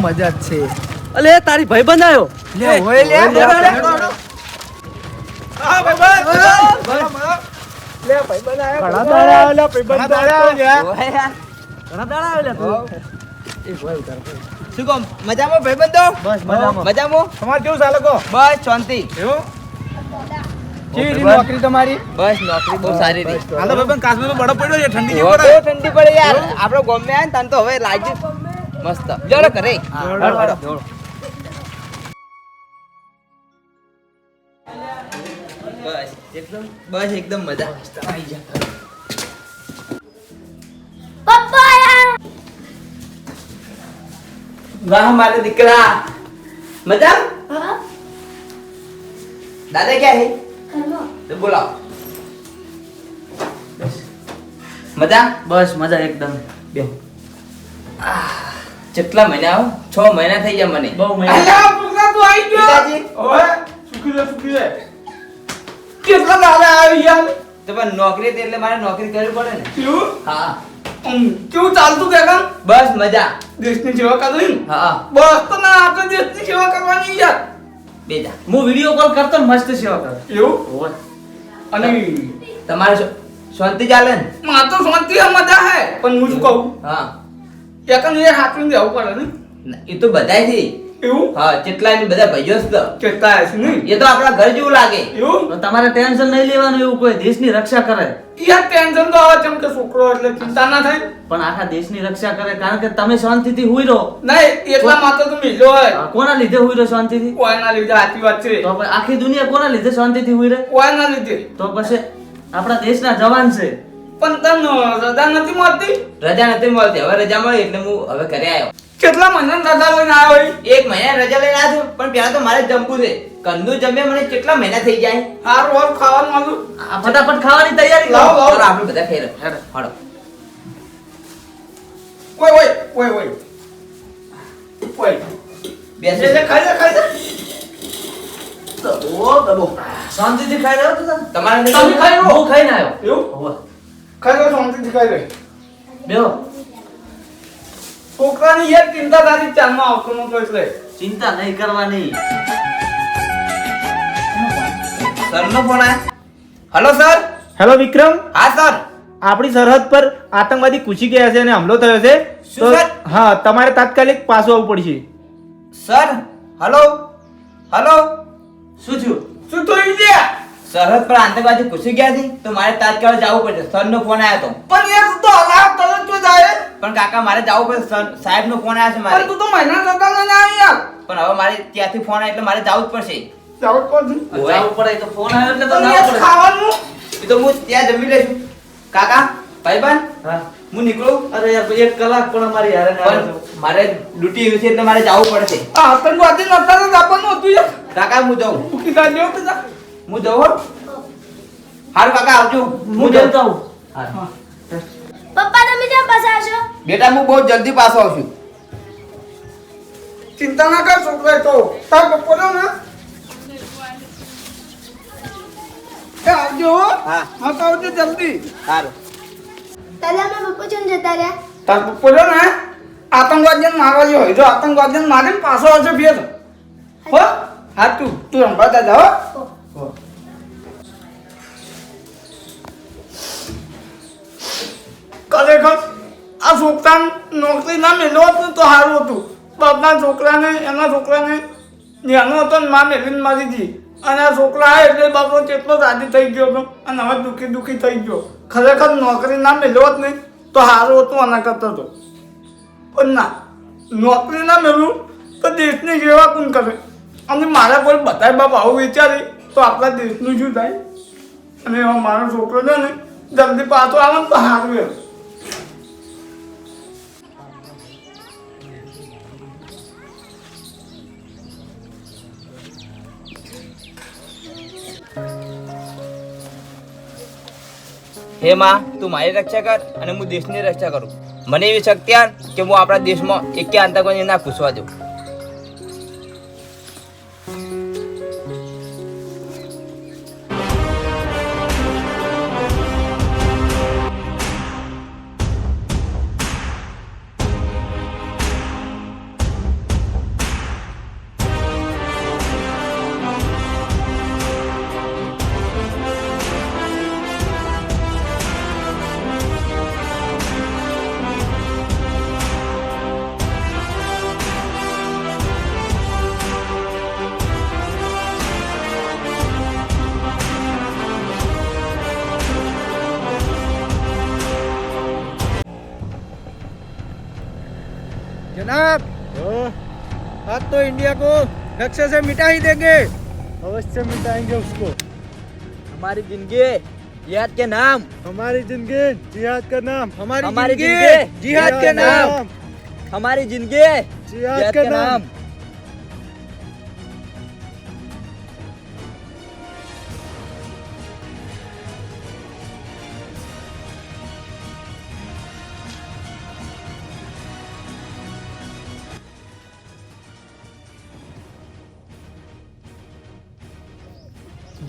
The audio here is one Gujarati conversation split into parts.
મજા જ છે. અલે તારી ભાઈ બનાયો લે હોય લે હા ભાઈ લે ભાઈ બનાયો ઘણા દાડા આવેલા ભાઈ ઘણા દાડા આવેલા. ઘણા દાડા આવેલા તું એ ભાઈ ઉતાર શું કહો મજામાં ભાઈબંધો? બસ મજામાં મજામાં? તમારે કેવું ચાલે કો? બસ શાંતિ. એવું કેવી રહી નોકરી તમારી? બસ નોકરી બહુ સારી રહી. હાલ તો ભાઈ કાશ્મીરમાં બરફ પડ્યો છે, ઠંડી કેવી બહુ પડે? ઠંડી પડે યાર. આપણો ગોમે આયા ને તને તો હવે લાગી મસ્ત. જોડો કરે. બસ એકદમ મજા. વાહ મારે દીકરા મજા. દાદા ક્યાં હે? તો બોલાવો. મજા? બસ મજા એકદમ બેહો. કેટલા મહિના આવો? 6 મહિના થઈ ગયા મને. બહુ મજા અલ્યા પુગલા તું આવી ગયો? પિતાજી ઓય સુખી રે કેટલા દાડા આવી યાર? તો પણ નોકરી હતી એટલે મારે નોકરી કરવી પડે ને. કેવું હા કેવું ચાલતું કે કામ? બસ મજા. દેશની સેવા કરવી ને? હા બસ તો ના આપણે દેશની સેવા કરવાની યાર. બેજા. હું વિડિયો કોલ કરતો ને મસ્ત સેવા કરે એવું ઓય અને તમારે શાંતિ ચાલે ને? માં તો શાંતિ હે, મજા હે, પણ હું શું કહું હા એકન એ હાથમાં દેવું પડે ને. એ તો બધાય છે. એવું હા કેટલાય ને બધા ભાઈઓ જ તો. કેટલા હશે નહીં? એ તો આપણા ઘર જેવું લાગે. એવું તો તમારે ટેન્શન નહીં લેવાનું એવું કોઈ દેશની રક્ષા કરે યાર ટેન્શન તો આવે કેમ કે છોકરો એટલે ચિંતા ના થાય. પણ આખા દેશની રક્ષા કરે કારણ કે તમે શાંતિથી હુઈ રહો નહીં એટલા માટે તો મિલ્યો હોય કોના લીધે હુઈ રહો શાંતિથી કોઈના લીધે સાચી વાત છે. તો પછી આખી દુનિયા કોના લીધે શાંતિથી હુઈ રહે કોઈના લીધે તો પછી આપણા દેશના જવાન છે પણ તને રજા નથી મળતી. રજા નથી મળતી. હવે રજા મળી એટલે હું હવે ઘરે આવ્યો. કેટલા મહિના રજા લઈને આવ્યો હોય? 1 મહિના રજા લઈને આવ્યો છું, પણ પેલા તો મારે જમવું છે. કંદુ જમ્યા મને કેટલા મહિના થઈ જાય. હારું હારું ખાવાનું આલું. આ ફટાફટ ખાવાની તૈયારી કરો લાવો, લાવો. ચાલો આપણે બધા ખાઈ રહ્યો. હાલો. ઓય ઓય ઓય ઓય ઓય બેસો. એટલે ખાઈ લે ખાઈ લે. ઓ દબો શાંતિથી ખાઈ રહ્યો તો તમે? તમારે તમે નથી? ખાઈ લો. હું ખાઈને આવ્યો એવું હોવે. ખાઈ લે શાંતિથી ખાઈ લે. બેહો છોકરાની યાર ચિંતા તારી ચાલમાં આવતો નતો એટલે. ચિંતા નહીં કરવાની સરનો ફોન આવ્યો. Hello sir. હેલો વિક્રમ, હા સર. આપણી સરહદ પર આતંકવાદી ઘૂસી ગયા છે અને હુમલો થયો છે. શું તો સર? હા તમારે તાત્કાલિક પાછું આવવું પડશે. Sir hello hello. શું થયું શું થયું છે? સરહદ પર આતંકવાદી ઘૂસી ગયા છે તો મારે તાત્કાલિક જવું પડશે. સરનો ફોન આવ્યો હતો. પણ યાર તું તો હલાવ તરત તો જાય. પણ કાકા મારે જવું પડશે. સાહેબનો ફોન આવ્યો છે પણ મારે. તું તો મહિના રજા લઈને આવી યાર. પણ હવે મારે ત્યાંથી ફોન આવ્યો એટલે મારે જવું જ પડશે. જાવું જ પડશે. જાવું પડે તો ફોન આવ્યો એટલે તો પણ જાવું યાર પડે ખાવાનું એ તો હું ત્યાં જમી લઈશું. કાકા ભાઈબંધ હા હું નીકળું. અરે યાર 1 કલાક પણ અમારી હારે ના પણ મારે ડ્યુટી એવી છે એટલે મારે જવું પડશે. આ આતંકવાદી નતા તો આપવાનું હતું યાર. કાકા હું જાઉં. ઉકી કાઢ્યો બધા. હું જાઉં હો. હારું કાકા આવજો. હું જાઉં. જતો હા. પપ્પા તમે કેમ પાછા આવશો? બેટા હું બહુ જલ્દી પાછો આવશું. ચિંતા ના કર છોકરા તો તાર બપોરો ને એ આવજો હો. હા. હા તો આવજો જલ્દી. સારું. તાલામાં પપ્પા ચમ જતા રહ્યા? તાર બપોરો ને આતંકવાદીને મારવા જો હોય જો આતંકવાદીને મારીને પાછો આવશે ફેર હો. હા તું સંભાળતા જા હો. ખરેખર આ છોકરાને નોકરી ના મેળવો હતું તો સારું હતું. બાપના છોકરાને એના છોકરાને નાનો હતો ને માં મેળવીને મારી હતી અને આ છોકરા આવે એટલે બાપનો કેટલો રાજી થઈ ગયો હતો અને હવે દુઃખી દુઃખી થઈ ગયો. ખરેખર નોકરી ના મેળવો જ નહીં તો સારું હતું આના કરતો હતો. પણ ના નોકરી ના મેળવું તો દેશની સેવા કોણ કરે? અને મારા કોઈ બધાય બાપ આવું વિચારે તો આપણા દેશનું શું થાય? અને હવે મારો છોકરો છે ને જલ્દી પાછો આવે ને તો સારું એમ. હે માં તું મારી રક્ષા કર અને હું દેશની રક્ષા કરું. મને એવી શક્તિ આપ કે હું આપણા દેશમાં એકે આતંકવાદી ના ઘૂસવા દઉં. आज तो इंडिया को नक्शे से मिटा ही देंगे। अवश्य मिटाएंगे उसको। हमारी जिंदगी जिहाद के नाम, हमारी जिंदगी जिहाद का नाम, हमारी जिंदगी जिहाद के नाम, हमारी जिंदगी जिहाद का नाम।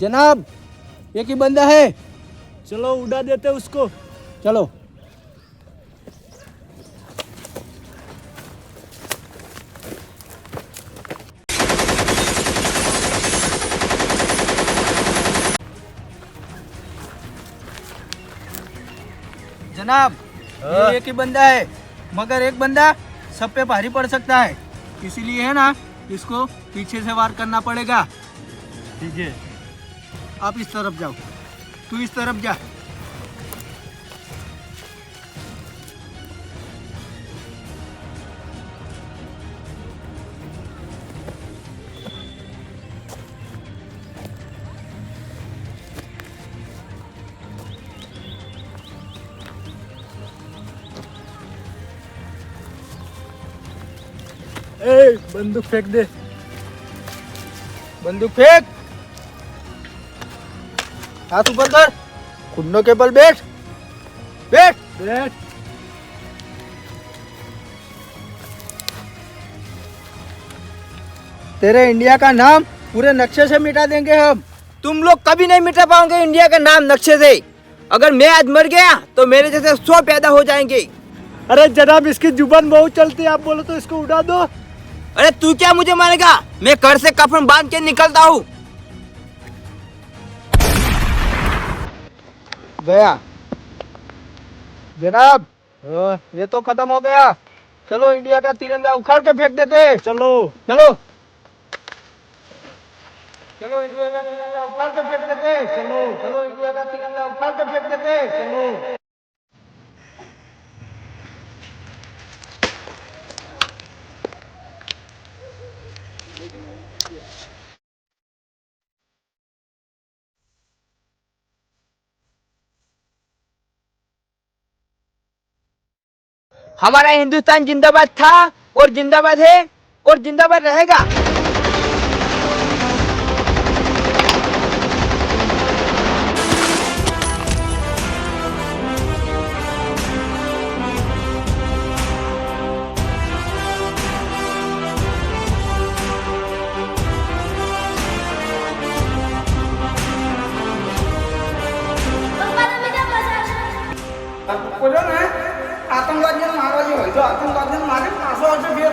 जनाब एक ही बंदा है, चलो उड़ा देते उसको। चलो। जनाब ये एक ही बंदा है, मगर एक बंदा सब पे भारी पड़ सकता है, इसीलिए है ना इसको पीछे से वार करना पड़ेगा। ठीक है, आप इस तरफ जाओ, तू इस तरफ जा। ए, बंदूक फेंक दे। बंदूक फेंक। हाथ ऊपर कर, घुटनों के बल बैठ, बैठ बैठ। तेरे इंडिया का नाम पूरे नक्शे से मिटा देंगे हम। तुम लोग कभी नहीं मिटा पाओगे इंडिया का नाम नक्शे से। अगर मैं आज मर गया तो मेरे जैसे 100 पैदा हो जाएंगे। अरे जनाब इसकी जुबान बहुत चलती है, आप बोलो तो इसको उड़ा दो। अरे तू क्या मुझे मारेगा? मैं घर से कफन बांध के निकलता हूँ। गया जनाब, ये तो खत्म हो गया। चलो इंडिया का तिरंगा उखाड़ के फेंक देते। चलो चलो चलो, इंडिया का तिरंगा उखाड़ के फेंक देते। चलो चलो, इंडिया का तिरंगा उखाड़ के फेंक देते। चलो। हमारा हिंदुस्तान जिंदाबाद था और जिंदाबाद है और जिंदाबाद रहेगा। પપ્પા તમે કેમ પાછા આવશો? બોલો ને આતંકવાદીને મારવા જેવો હોય તો આતંકવાદીને મારે પાછો આવશે ફેર.